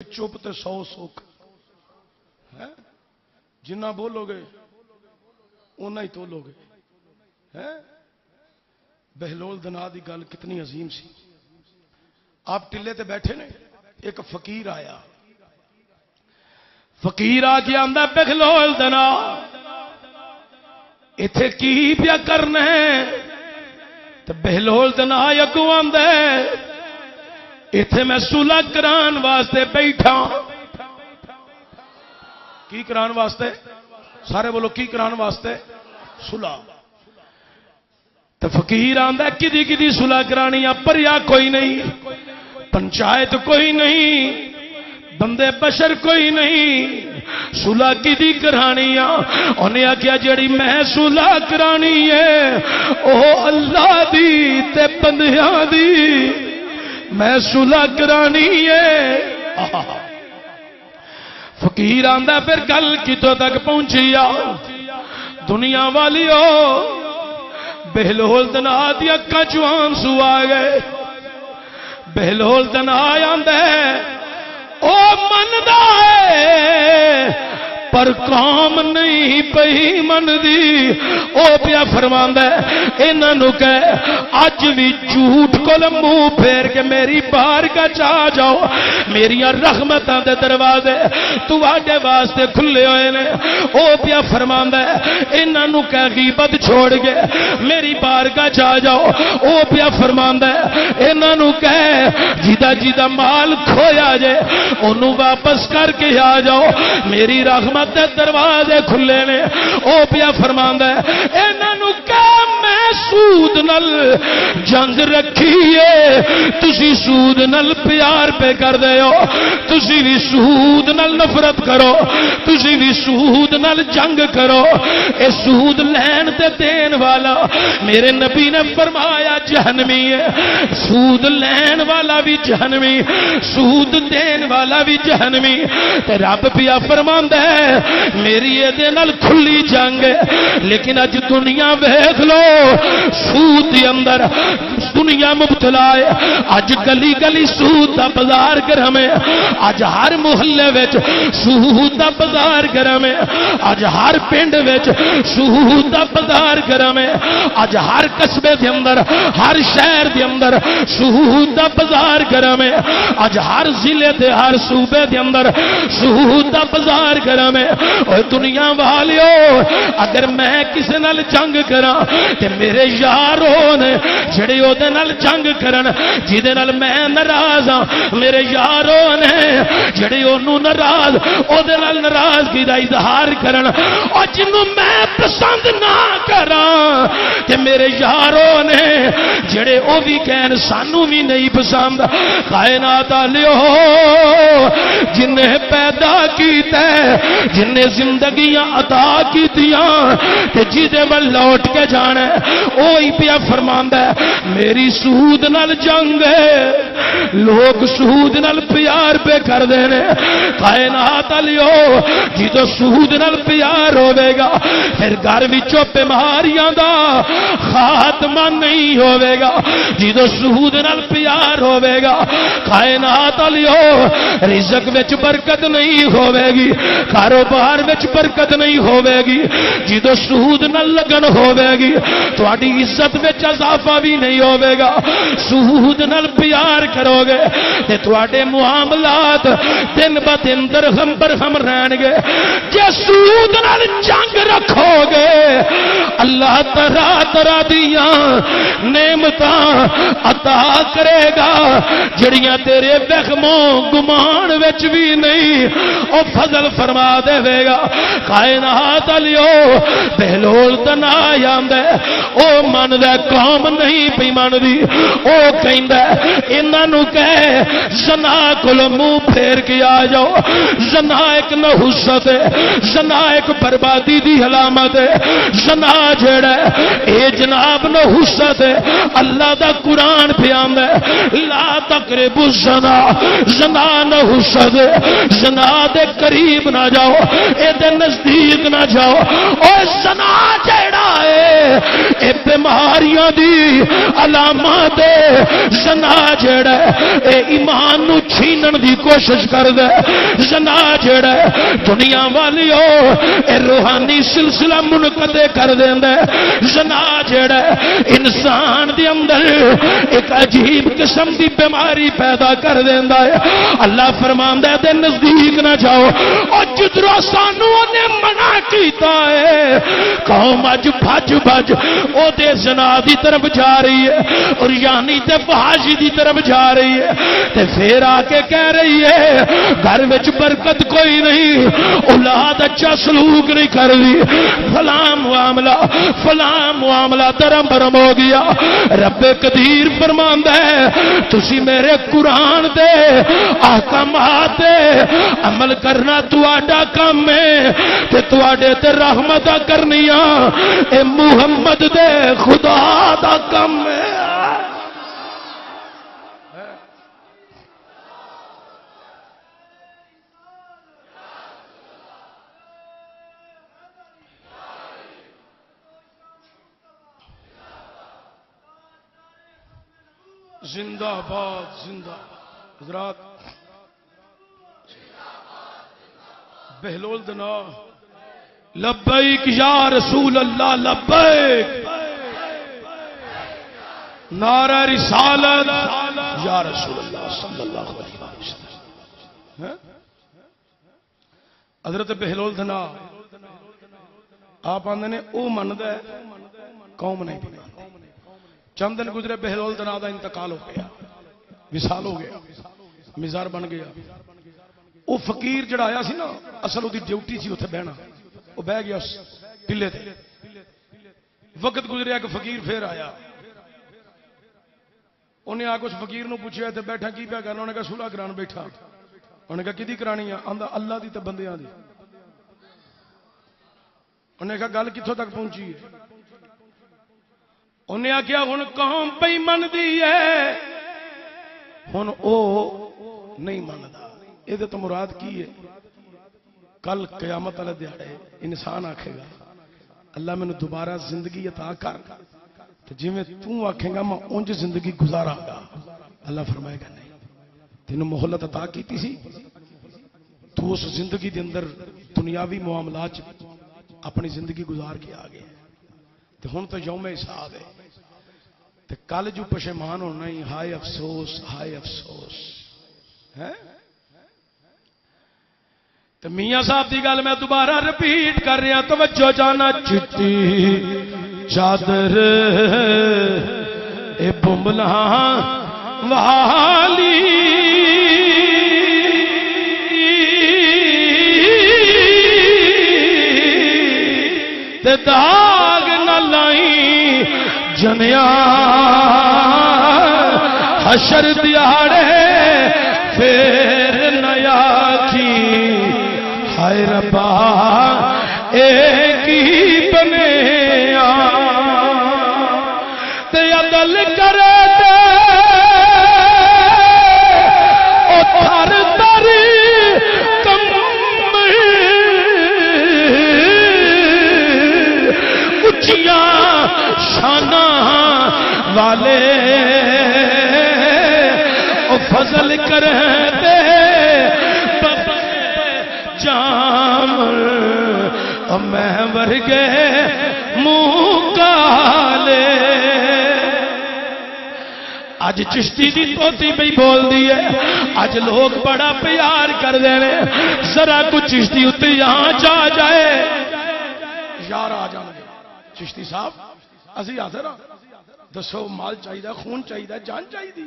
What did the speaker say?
چپ تے 100 سکھ ہے، جنہ بولو گے اُنہ ہی تولو گے ہے۔ بہلول دنا دی گل کتنی عظیم سی۔ آپ ٹلے تے بیٹھے نے، ایک فقیر آیا، فقیر آ کے آندا بہلول دنا ایتھے کی پیا کرنا ہے؟ تے بہلول دنا اگوں آندا ایتھے میں صلح کران واسطے بیٹھا۔ کی کران واسطے؟ سارے بولو کی کران واسطے؟ صلح۔ تو فقیر آندا کدی کدی صلح کرانی، پریا کوئی نہیں، پنچایت کوئی نہیں، بندے بشر کوئی نہیں، صلح کدی کرانی آ؟ انہیں آخیا جڑی میں صلح کرانی ہے او اللہ دی تے بندیاں دی میں صلح کرانی ہے۔ فقیر آندا پھر گل کتوں تک پہنچی آ؟ دنیا والیو بہلول دنا دی اکھاں چوں آنسو آ گئے۔ بہلول دنا آندا او مندا ہے پر قوم نہیں پئی مندی۔ او پیا فرماندا ہے انہاں نو کہے اج بھی جھوٹ کول منہ پھیر کے میری بارگاہ چ آ جاؤ، میری رحمتاں دے دروازے تواڈے واسطے کھلے ہوئے نے۔ او پیا فرماندا ہے انہاں نو کہے غیبت چھوڑ کے میری بارگاہ چ آ جاؤ۔ او پیا فرماندا ہے انہاں نو کہے جیدا جیدا مال کھویا جے اونوں واپس کر کے آ جاؤ، میری رحمت دے دروازے کھلے نے۔ او پیا فرماندا ہے انہاں نو کہ میں سود نل جنگ رکھی ہے، تسی سود نل پیار پہ کر دے ہو، تسی بھی سود نل نفرت کرو، تسی بھی سود نل جنگ کرو۔ اے سود لین تے دین والا میرے نبی نے فرمایا جہنمی ہے، سود لین والا بھی جہنمی، سود دین والا بھی جہنمی۔ تے رب پیا فرماندا ہے میری یہ نال کھلی جنگ ہے، لیکن اج دنیا ویکھ لو سود دے اندر دنیا مبتلا ہے۔ اج گلی گلی سود دا بازار گرم ہے، اج ہر محلے وچ سود دا بازار گرم ہے، اج ہر پنڈ وچ سود دا بازار گرم ہے، اج ہر قصبے دے اندر ہر شہر دے اندر سود دا بازار گرم ہے، اج ہر ضلع تے ہر صوبے دے اندر سود دا بازار گرم ہے۔ اور دنیا والیو اگر میں کسی نال جنگ کراں تے میرے یاروں نے جڑے او دے نال جنگ کرن جیدے نال میں ناراض ہاں، میرے یاروں نے جڑے اونوں ناراض او دے نال ناراضگی دا اظہار کرن، اور جنوں میں پسند نہ کراں تے میرے یاروں نے جڑے او بھی کہن سانوں بھی نہیں پسند۔ کائنات والیو جنہیں پیدا کیتا جن نے زندگیاں عطا کیتیاں تے جیدے ول لوٹ کے جانا اوہی پیا فرماندا ہے میری سود نال جنگ ہے، لوگ سود نال پیار پہ کر دینے۔ کائنات والیو جدوں سود نال پیار ہوے گا پھر گھر وچوں بیماریاں دا خاتمہ نہیں ہوے گا، جدوں سود نال پیار ہوے گا کائنات والیو رزق وچ برکت نہیں ہوے گی، کاروبار وچ برکت نہیں ہوے گی، جدوں سود نہ لگن ہوے گی تہاڈی عزت وچ اضافہ بھی نہیں ہوے گا۔ سود نال پیار کرو گے تے تہاڈے معاملات دن ب دن درہم برہم رہن گے۔ جے سود نال جنگ رکھو گے اللہ طرح طرح دیاں نعمتاں عطا کرے گا جڑیاں تیرے وہموں گمان وچ بھی نہیں، او فضل فرما دے گا۔ کائنات والیو بہلول دنا آندا او مندا قوم نہیں پئی مندی، او کہندا انہاں نو کہے زنا کول منہ پھیر کے آ جاؤ۔ زنا ایک نحوست ہے، زنا ایک بربادی دی علامت ہے، زنا جڑا اے جناب نحوست ہے۔ اللہ دا قرآن پہ آندا لا تقربوا الزنا، زنا نحوست مقصد زنا دے قریب نہ جاؤ، اے دے نزدیک نہ جاؤ۔ او زنا جیڑا ہے اے بیماریاں دی علامات ہے، زنا جیڑا ہے اے ایمان نو چھینن دی کوشش کردا ہے، زنا جیڑا ہے دنیا والیو اے روحانی سلسلہ منقطع کر دیندا ہے، زنا جیڑا ہے انسان دے اندر ایک عجیب قسم دی بیماری پیدا کر دیندا ہے۔ اللہ فرماندا ہے دے نزدیک نہ جاؤ، اور جدروں سانو نے منع کیتا ہے قوم اج بھج بھج او دے زنا دی طرف جا رہی ہے اور یعنی تے فحاشی دی طرف جا رہی ہے، تے پھر آ کے کہہ رہی ہے گھر وچ برکت کوئی نہیں، اولاد اچھا سلوک نہیں کر رہی، فلاں معاملہ درم برم ہو گیا۔ رب قدیر فرماندا ہے تسی میرے قرآن دے احکامات عمل کرنا تواڈا کام ہے، تے تواڈے تے رحمت کرنیاں اے محمد دے خدا دا کام ہے۔ زندہ باد زندہ حضرات بہلول دنا لبیک یا رسول اللہ لبیک، نعرہ رسالت یا رسول اللہ صلی اللہ علیہ وسلم۔ حضرت بہلول دنا آپ آندے نے او مندا ہے قوم نہیں پڑھا۔ چند دن گزرے بہلول دنا دا انتقال ہو گیا، وصال ہو گیا، مزار بن گیا۔ وہ فقیر جڑا آیا سی نا اصل وہ ڈیوٹی سی اتنے بہنا، وہ بہ گیا اس ٹلے تے۔ وقت گزریا کہ فقیر پھر آیا، انہیں آ کے اس فقیر نو پوچھا تے بیٹھا کی پیا کرنا، انہیں کہا صلح کران بیٹھا۔ انہیں کہا کدی کرانی ہے؟ آندا اللہ دی تے بندیاں دی۔ انہیں کہا گل کتھوں تک پہنچی ہے؟ انہیں آخیا ہن قوم پہ من دی ہے، ہن او نہیں مندا۔ یہ تو مراد کی ہے؟ کل قیامت والے دیہڑے انسان آکھے گا اللہ مینوں دوبارہ زندگی عطا کر، تو جی میں تو آکھے گا میں اونج زندگی گزارا گا۔ اللہ فرمائے گا نہیں، تینوں مہلت عطا کیتی سی، تو اس زندگی دے اندر دنیاوی معاملات اپنی زندگی گزار کے آ گئے، تو ہن تو یوم حساب ہے، تو کل جو پشیمان ہونا ہی، ہائے افسوس ہائے افسوس ہے۔ تو میاں صاحب دی گل میں دوبارہ رپیٹ کر رہا، توجہ جانا۔ چٹی چادر اے بمبلا والی تے داغ نہ لائی جنیا حشر دیاڑے پھر نیا کی، ہائے ربا ایک ہی بنیا تے عدل کرے تے او تھر تری کم اچیاں شانہ والے او فضل کرے تے جام میں ورگے منہ کالے۔ اج چشتی دی توتی پہ بول دی ہے، اج لوگ بڑا پیار کر دے رہے، ذرا کچھ چشتی اتنے یہاں جا جائے یار آ جان گے۔ چشتی صاحب اسی حاضر ہاں، دسو مال چاہیے، خون چاہیے، جان چاہیے،